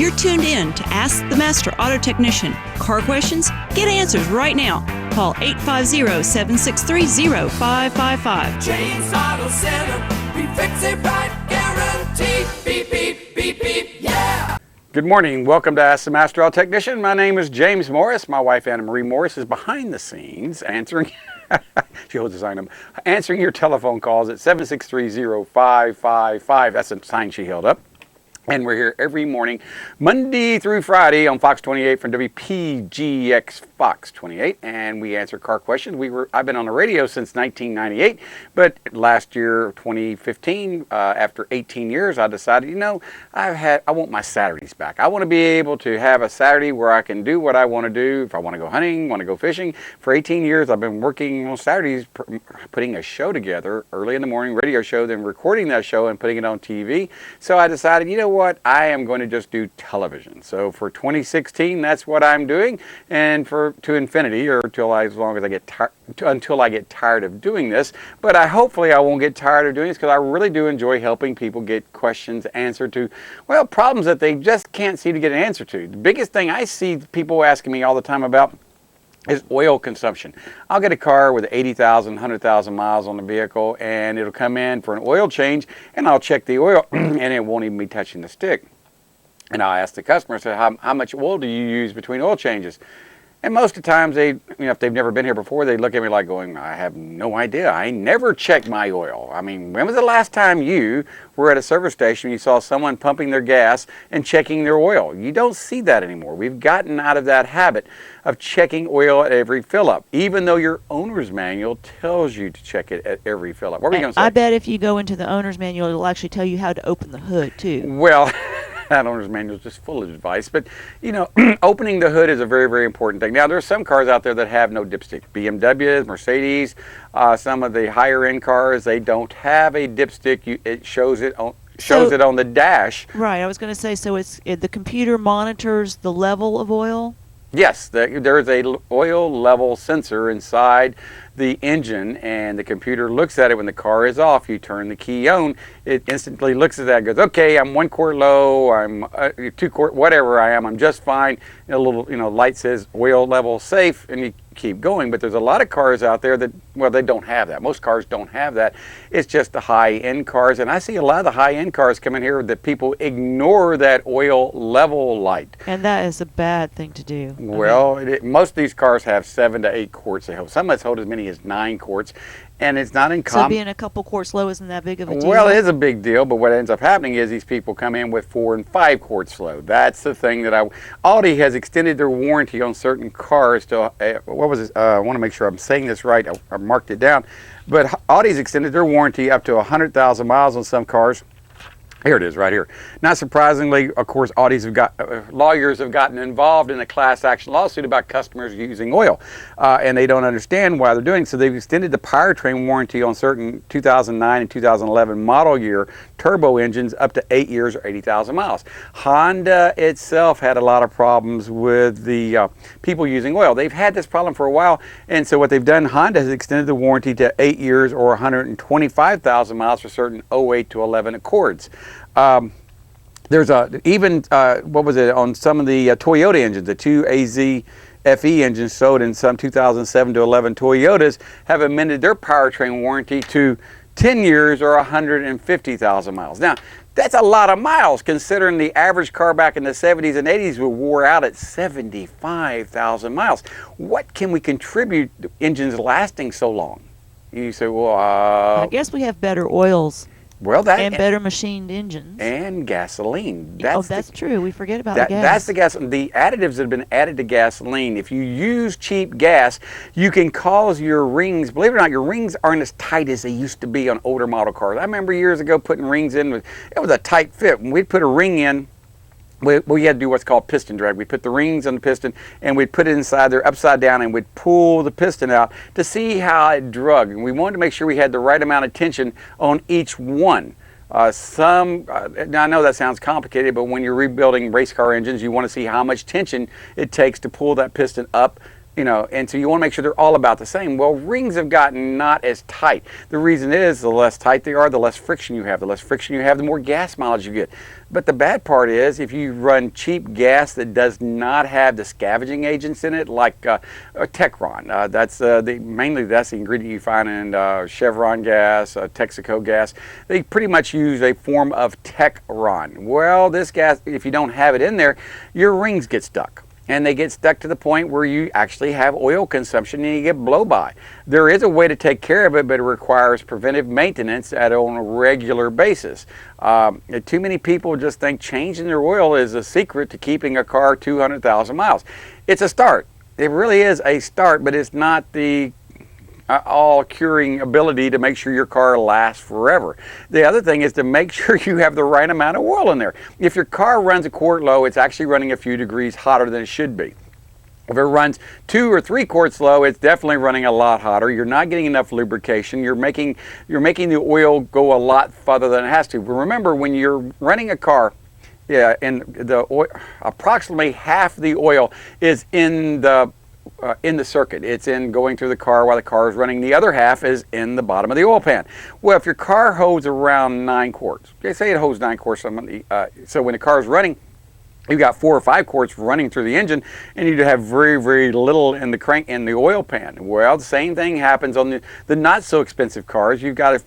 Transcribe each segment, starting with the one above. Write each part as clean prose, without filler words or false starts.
You're tuned in to Ask the Master Auto Technician. Car questions? Get answers right now. Call 850-763-0555. James Auto Center, we fix it right, guaranteed. Beep, beep, beep, beep, yeah. Good morning. Welcome to Ask the Master Auto Technician. My name is James Morris. My wife, Anna Marie Morris, is behind the scenes answering. She holds a sign up. Answering your telephone calls at 763-0555. That's a sign she held up. And we're here every morning, Monday through Friday on Fox 28 from WPGX Fox 28, and we answer car questions. I've been on the radio since 1998, but last year, 2015, after 18 years, I decided, I want my Saturdays back. I want to be able to have a Saturday where I can do what I want to do. If I want to go hunting, want to go fishing. For 18 years, I've been working on Saturdays, putting a show together, early in the morning radio show, then recording that show and putting it on TV. So I decided, what? I am going to just do television. So for 2016, that's what I'm doing, and to infinity, or until I get tired of doing this. But hopefully I won't get tired of doing this, because I really do enjoy helping people get questions answered to, problems that they just can't seem to get an answer to. The biggest thing I see people asking me all the time about is oil consumption. I'll get a car with 80,000, 100,000 miles on the vehicle, and it'll come in for an oil change, and I'll check the oil, and it won't even be touching the stick. And I'll ask the customer, how much oil do you use between oil changes? And most of the times, if they've never been here before, they look at me like going, I have no idea. I never check my oil. I mean, when was the last time you were at a service station, you saw someone pumping their gas and checking their oil? You don't see that anymore. We've gotten out of that habit of checking oil at every fill-up, even though your owner's manual tells you to check it at every fill-up. What were you going to say? I bet if you go into the owner's manual, it'll actually tell you how to open the hood, too. Well, that owner's manual is just full of advice, but opening the hood is a very, very important thing. Now, there's some cars out there that have no dipstick. BMWs, Mercedes, some of the higher end cars, they don't have a dipstick. It shows it on the dash. Right. I was going to say, so the computer monitors the level of oil. Yes, there's a oil level sensor inside the engine, and the computer looks at it when the car is off. You turn the key on, it instantly looks at that and goes, okay, I'm 1 quart low, I'm 2 quart, whatever I am, I'm just fine. And a little light says oil level safe, and you keep going. But there's a lot of cars out there that, they don't have that. Most cars don't have that. It's just the high-end cars, and I see a lot of the high-end cars come in here that people ignore that oil level light. And that is a bad thing to do. Well, most of these cars have 7 to 8 quarts. They hold. Some that's hold as many as 9 quarts, and it's not uncommon. So being a couple quarts low isn't that big of a deal? Well, it is a big deal, but what ends up happening is these people come in with 4 and 5 quarts low. That's the thing that Audi has extended their warranty on certain cars to, what was it? I want to make sure I'm saying this right. I marked it down. But Audi's extended their warranty up to 100,000 miles on some cars. Here it is, right here. Not surprisingly, of course, lawyers have gotten involved in a class action lawsuit about customers using oil, and they don't understand why they're doing it. So they've extended the powertrain warranty on certain 2009 and 2011 model year turbo engines up to 8 years or 80,000 miles. Honda itself had a lot of problems with the people using oil. They've had this problem for a while, and so what they've done, Honda has extended the warranty to 8 years or 125,000 miles for certain 08 to 11 Accords. There's what was it, on some of the Toyota engines, the 2 AZ FE engines sold in some 2007 to 11 Toyotas have amended their powertrain warranty to 10 years or 150,000 miles. Now, that's a lot of miles, considering the average car back in the 70s and 80s wore out at 75,000 miles. What can we contribute to engines lasting so long? You say, I guess we have better oils. And better machined engines. And gasoline. That's true. We forget about the gas. That's the gas. The additives that have been added to gasoline. If you use cheap gas, you can cause your rings, believe it or not, your rings aren't as tight as they used to be on older model cars. I remember years ago putting rings in. It was a tight fit. When we'd put a ring in, we had to do what's called piston drag. We'd put the rings on the piston, and we'd put it inside there upside down, and we'd pull the piston out to see how it drug. And we wanted to make sure we had the right amount of tension on each one. Now I know that sounds complicated, but when you're rebuilding race car engines, you want to see how much tension it takes to pull that piston up And so you want to make sure they're all about the same. Well, rings have gotten not as tight. The reason is the less tight they are, the less friction you have. The less friction you have, the more gas mileage you get. But the bad part is if you run cheap gas that does not have the scavenging agents in it, like Techron. Mainly that's the ingredient you find in Chevron gas, Texaco gas. They pretty much use a form of Techron. Well, this gas, if you don't have it in there, your rings get stuck. And they get stuck to the point where you actually have oil consumption and you get blow by. There is a way to take care of it, but it requires preventive maintenance on a regular basis. Too many people just think changing their oil is a secret to keeping a car 200,000 miles. It's a start. It really is a start, but it's not the all curing ability to make sure your car lasts forever. The other thing is to make sure you have the right amount of oil in there. If your car runs a quart low, it's actually running a few degrees hotter than it should be. If it runs 2 or 3 quarts low, it's definitely running a lot hotter. You're not getting enough lubrication. You're making the oil go a lot farther than it has to. But remember, when you're running a car, and the oil, approximately half the oil is in the circuit. It's in going through the car while the car is running. The other half is in the bottom of the oil pan. Well, if your car holds around 9 quarts, they say it holds 9 quarts, so when the car is running, you've got 4 or 5 quarts running through the engine, and you have very, very little in the oil pan. Well, the same thing happens on the not so expensive cars. You've got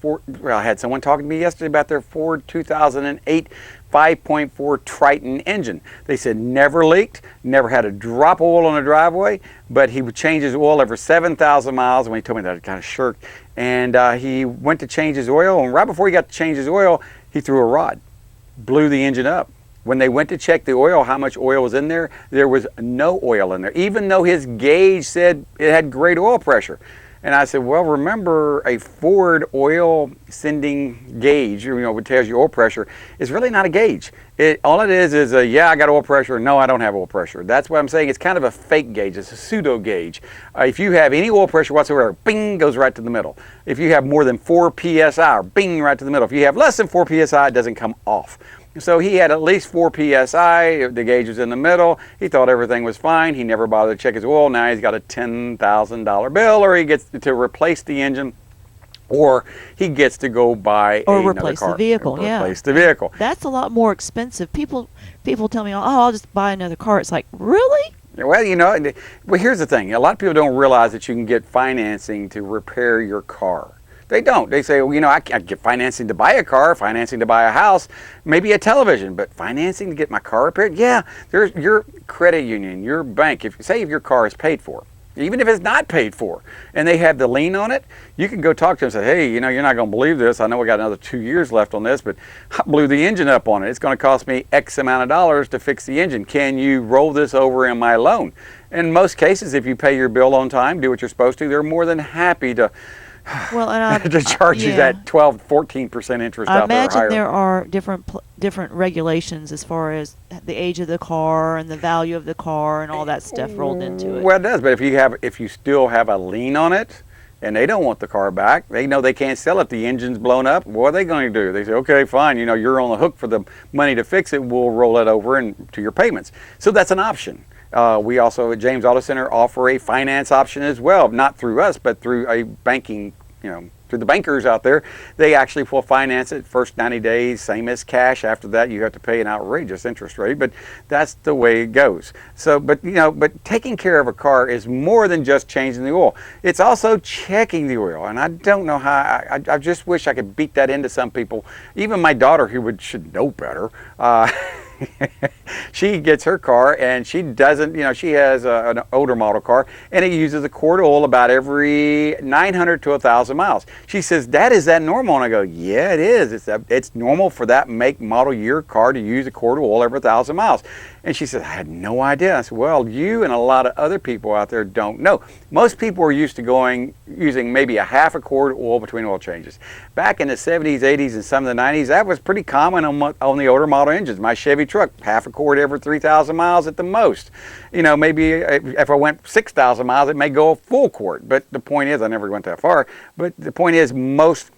I had someone talking to me yesterday about their Ford 2008 5.4 Triton engine. They said never leaked, never had a drop of oil on the driveway, but he would change his oil every 7,000 miles. When he told me that, I kind of shirked. And he went to change his oil, and right before he got to change his oil, he threw a rod, blew the engine up. When they went to check the oil, how much oil was in there, there was no oil in there, even though his gauge said it had great oil pressure. And I said, well, remember, a Ford oil sending gauge, which tells you oil pressure, is really not a gauge. All it is yeah, I got oil pressure. No, I don't have oil pressure. That's what I'm saying. It's kind of a fake gauge. It's a pseudo gauge. If you have any oil pressure whatsoever, bing, goes right to the middle. If you have more than 4 psi, bing, right to the middle. If you have less than 4 psi, it doesn't come off. So he had at least 4 psi. The gauge was in the middle. He thought everything was fine. He never bothered to check his oil. Now he's got a $10,000 bill, or he gets to replace the engine, or he gets to go buy another replace car. the vehicle. Replace the vehicle. That's a lot more expensive. People tell me, oh, I'll just buy another car. It's like, really? Well, here's the thing. A lot of people don't realize that you can get financing to repair your car. They don't. They say, well, I can't get financing to buy a car, financing to buy a house, maybe a television, but financing to get my car repaired? Yeah, there's your credit union, your bank. If your car is paid for, even if it's not paid for, and they have the lien on it, you can go talk to them and say, hey, you're not going to believe this. I know we got another 2 years left on this, but I blew the engine up on it. It's going to cost me X amount of dollars to fix the engine. Can you roll this over in my loan? In most cases, if you pay your bill on time, do what you're supposed to, they're more than happy to to charge you that 12-14% interest I out there. imagine there are different regulations as far as the age of the car and the value of the car and all that stuff rolled into it. Well, it does, but if you still have a lien on it and they don't want the car back, they know they can't sell it. The engine's blown up. What are they going to do? They say, okay, fine. You're on the hook for the money to fix it. We'll roll it over to your payments. So that's an option. We also at James Auto Center offer a finance option as well, not through us, but through a banking, through the bankers out there. They actually will finance it first 90 days, same as cash. After that, you have to pay an outrageous interest rate, but that's the way it goes. So, but taking care of a car is more than just changing the oil. It's also checking the oil, and I don't know how. I just wish I could beat that into some people. Even my daughter, who should know better. She gets her car and she doesn't, she has an older model car and it uses a quart of oil about every 900 to 1,000 miles. She says, Dad, is that normal? And I go, yeah, it is. It's normal for that make, model, year car to use a quart of oil every 1,000 miles. And she says, I had no idea. I said, well, you and a lot of other people out there don't know. Most people are used to using maybe a half a quart of oil between oil changes. Back in the 70s, 80s, and some of the 90s, that was pretty common on the older model engines. My Chevy truck, half a quart every 3,000 miles at the most. Maybe if I went 6,000 miles, it may go a full quart. But the point is, I never went that far. But the point is, most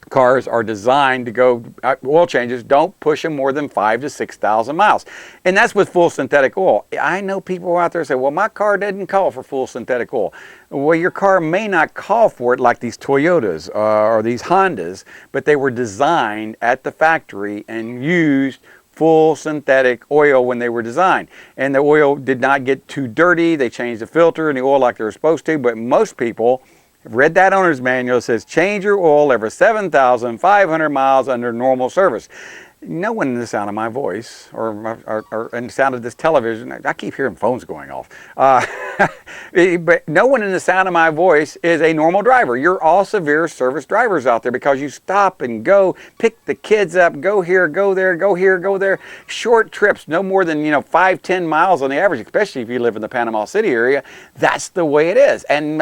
cars are designed to go, oil changes don't push them more than 5,000 to 6,000 miles. And that's with full synthetic oil. I know people out there say, well, my car didn't call for full synthetic oil. Well, your car may not call for it like these Toyotas or these Hondas, but they were designed at the factory and used full synthetic oil when they were designed. And the oil did not get too dirty. They changed the filter and the oil like they were supposed to, but most people read that owner's manual. It says change your oil every 7,500 miles under normal service. No one in the sound of my voice or in the sound of this television, I keep hearing phones going off, but no one in the sound of my voice is a normal driver. You're all severe service drivers out there because you stop and go, pick the kids up, go here, go there, go here, go there. Short trips, no more than 5-10 miles on the average, especially if you live in the Panama City area. That's the way it is. And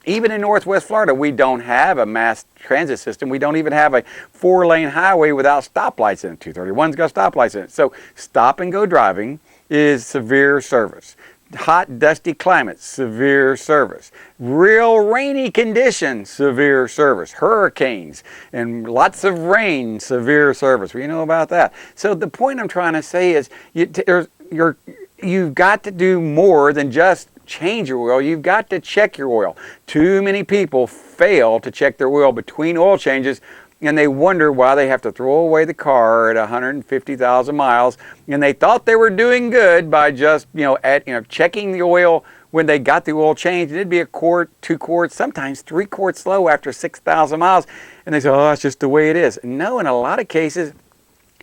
even in Northwest Florida, we don't have a mass transit system. We don't even have a 4-lane highway without stoplights in it. 231's got stoplights in it. So stop and go driving is severe service. Hot, dusty climates, severe service. Real rainy conditions, severe service. Hurricanes and lots of rain, severe service. We know about that. So the point I'm trying to say is you've got to do more than just change your oil. You've got to check your oil. Too many people fail to check their oil between oil changes, and they wonder why they have to throw away the car at 150,000 miles. And they thought they were doing good by just checking the oil when they got the oil changed. It'd be a quart, 2 quarts, sometimes 3 quarts low after 6,000 miles. And they say, oh, that's just the way it is. No, in a lot of cases,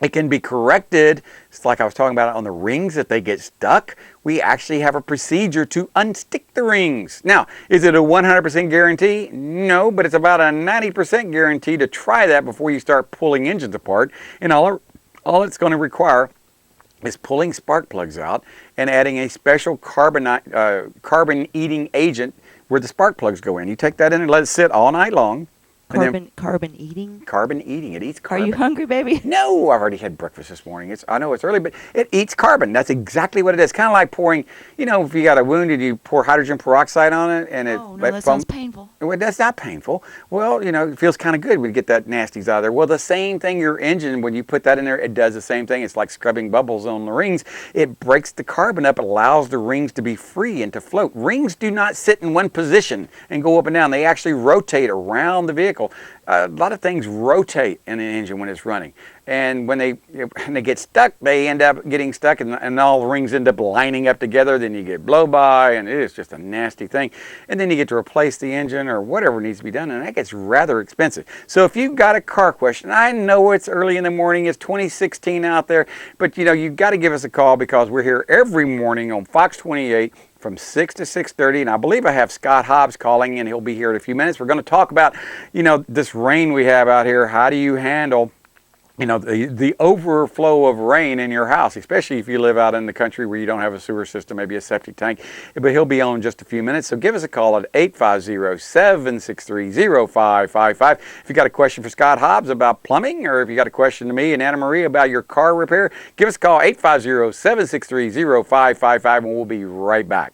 it can be corrected. It's like I was talking about on the rings, if they get stuck. We actually have a procedure to unstick the rings. Now, is it a 100% guarantee? No, but it's about a 90% guarantee to try that before you start pulling engines apart. And all it's going to require is pulling spark plugs out and adding a special carbon-eating agent where the spark plugs go in. You take that in and let it sit all night long. Carbon eating? Carbon eating. It eats carbon. Are you hungry, baby? No, I've already had breakfast this morning. I know it's early, but it eats carbon. That's exactly what it is. Kind of like pouring, if you got a wound and you pour hydrogen peroxide on it and it... Oh, no, that sounds painful. Well, that's not painful. Well, it feels kind of good when you get that nasties out of there. Well, the same thing, your engine, when you put that in there, it does the same thing. It's like scrubbing bubbles on the rings. It breaks the carbon up, allows the rings to be free and to float. Rings do not sit in one position and go up and down. They actually rotate around the vehicle. A lot of things rotate in an engine when it's running. And when they get stuck, they end up getting stuck and all the rings end up lining up together. Then you get blow by and it is just a nasty thing. And then you get to replace the engine or whatever needs to be done, and that gets rather expensive. So if you've got a car question, I know it's early in the morning, it's 2016 out there, but you've got to give us a call because we're here every morning on Fox 28 from 6 to 6:30, and I believe I have Scott Hobbs calling, and he'll be here in a few minutes. We're going to talk about, this rain we have out here. How do you handle the overflow of rain in your house, especially if you live out in the country where you don't have a sewer system, maybe a septic tank. But he'll be on in just a few minutes. So give us a call at 850-763-0555. If you got a question for Scott Hobbs about plumbing, or if you got a question to me and Anna Marie about your car repair, give us a call, 850-763-0555, and we'll be right back.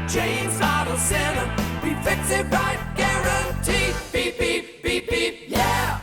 James Auto Center, we fix it right, guaranteed. Beep, beep, beep, beep, yeah.